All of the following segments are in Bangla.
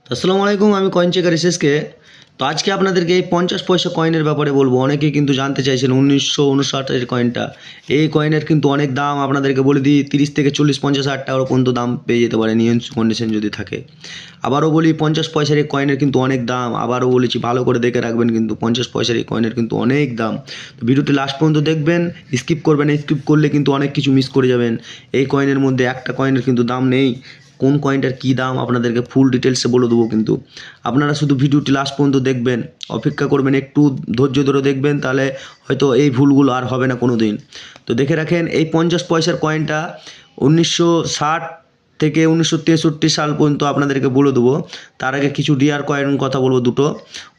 তো আসসালামু আলাইকুম, আমি কয়েন চেকার এসএসকে। তো আজকে আপনাদেরকে এই 50 পয়সা কয়েনের ব্যাপারে বলবো। অনেকেই কিন্তু জানতে চাইছেন 1959 কয়েনটা। এই কয়েনের কিন্তু অনেক দাম, আপনাদেরকে বলে দিই 30 থেকে 40 50 হাজার টাকার পর্যন্ত দাম পেয়ে যেতে পারেন ইউএনস কন্ডিশন যদি থাকে। আবারও বলি 50 পয়সার এই কয়েনের কিন্তু অনেক দাম। আবারও বলেছি ভালো করে দেখে রাখবেন, কিন্তু 50 পয়সার এই কয়েনের কিন্তু অনেক দাম। তো ভিডিওটি লাস্ট পর্যন্ত দেখবেন, স্কিপ করবেন। স্কিপ করলে কিন্তু অনেক কিছু মিস করে যাবেন। এই কয়েনের মধ্যে একটা কয়েনের কিন্তু দাম নেই। কোন কয়েনটার কী দাম আপনাদেরকে ফুল ডিটেলসে বলে দেবো, কিন্তু আপনারা শুধু ভিডিওটি লাস্ট পর্যন্ত দেখবেন, অপেক্ষা করবেন, একটু ধৈর্য ধরে দেখবেন, তাহলে হয়তো এই ভুলগুলো আর হবে না কোনো দিন। তো দেখে রাখেন, এই 50 পয়সার কয়েনটা 1960 থেকে 1963 সাল পর্যন্ত আপনাদেরকে বলে দেবো। তার আগে কিছু ডিয়ার কয়েন কথা বলবো, দুটো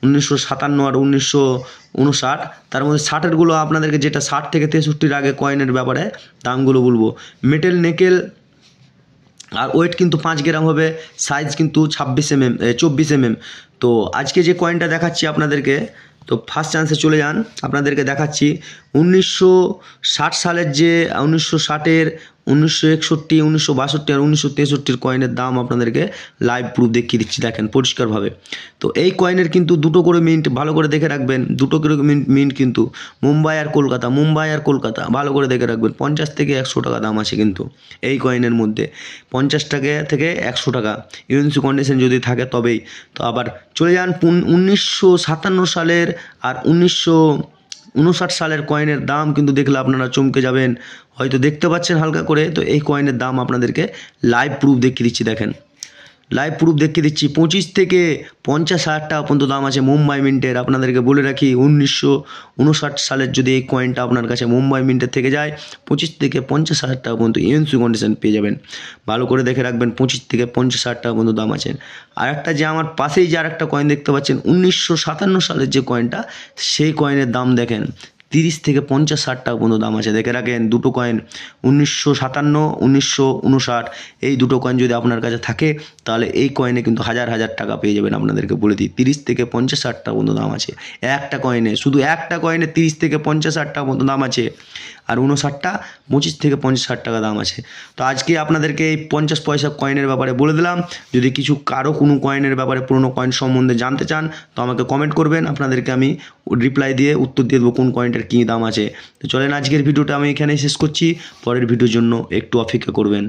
1957 আর 1959। তার মধ্যে 60-এরগুলো আপনাদেরকে, যেটা 60 থেকে 63-র আগে কয়েনের ব্যাপারে দামগুলো বলবো। মেটেল নেকেল আর ওয়েট কিন্তু 5 গ্রাম হবে, সাইজ কিন্তু 24 mm। তো আজকে যে কয়েনটা দেখাচ্ছি আপনাদেরকে, তো ফার্স্ট চান্সে চলে যান, আপনাদেরকে দেখাচ্ছি 1960 সালের যে 1960-এর, 1961, 1962 আর 1963-র কয়েনের দাম আপনাদেরকে লাইভ প্রুফ দেখিয়ে দিচ্ছি, দেখেন পরিষ্কারভাবে। তো এই কয়েনের কিন্তু দুটো করে মিন্ট, ভালো করে দেখে রাখবেন, দুটো করে মিন্ট কিন্তু মুম্বাই আর কলকাতা ভালো করে দেখে রাখবেন। 50 থেকে 100 টাকা দাম আছে কিন্তু এই কয়েনের মধ্যে, 50 টাকা থেকে 100 টাকা ইউএনসি কন্ডিশন যদি থাকে তবেই। তো আবার চলে যান 1957 সালের আর 1959 সালের কয়েনের দাম কিন্তু দেখলে আপনারা চমকে যাবেন, হয়তো দেখতে পাচ্ছেন হালকা করে। তো এই কয়েনের দাম আপনাদেরকে লাইভ প্রুফ দেখিয়ে দিচ্ছি, দেখেন লাইভ প্রুফ দেখিয়ে দিচ্ছি। 25 থেকে 50 হাজার টাকা পর্যন্ত দাম আছে মুম্বাই মিন্টের। আপনাদেরকে বলে রাখি, 1959 সালের যদি এই কয়েনটা আপনার কাছে মুম্বাই মিন্টের থেকে যায়, 25 থেকে 50 হাজার টাকা পর্যন্ত ইউএনসি কন্ডিশন পেয়ে যাবেন। ভালো করে দেখে রাখবেন, 25 থেকে 50 হাজার টাকা পর্যন্ত দাম আছে। আর একটা যে আমার পাশেই যে আর একটা কয়েন দেখতে পাচ্ছেন 1957 সালের যে কয়েনটা, সেই কয়েনের দাম দেখেন 30 থেকে 50 হাজার টাকা পর্যন্ত দাম আছে। দেখে রাখেন দুটো কয়েন 1957, 1959, এই দুটো কয়েন যদি আপনার কাছে থাকে, তাহলে এই কয়েনে কিন্তু হাজার হাজার টাকা পেয়ে যাবেন। আপনাদেরকে বলে দিই 30 থেকে 50 হাজার টাকা পর্যন্ত দাম আছে একটা কয়েনে, শুধু একটা কয়েনে 30 থেকে 50 হাজার টাকা পর্যন্ত দাম আছে। আর 59টা 25 থেকে 50 হাজার টাকা দাম আছে। তো আজকে আপনাদেরকে এই 50 পয়সা কয়েনের ব্যাপারে বলে দিলাম। যদি কিছু কারো কোনো কয়েনের ব্যাপারে, পুরোনো কয়েন সম্বন্ধে জানতে চান, তো আমাকে কমেন্ট করবেন, আপনাদেরকে আমি রিপ্লাই দিয়ে উত্তর দিয়ে দেবো কোন কয়েনটার কী দাম আছে। তো চলেন, আজকের ভিডিওটা আমি এখানেই শেষ করছি, পরের ভিডিওর জন্য একটু অপেক্ষা করবেন।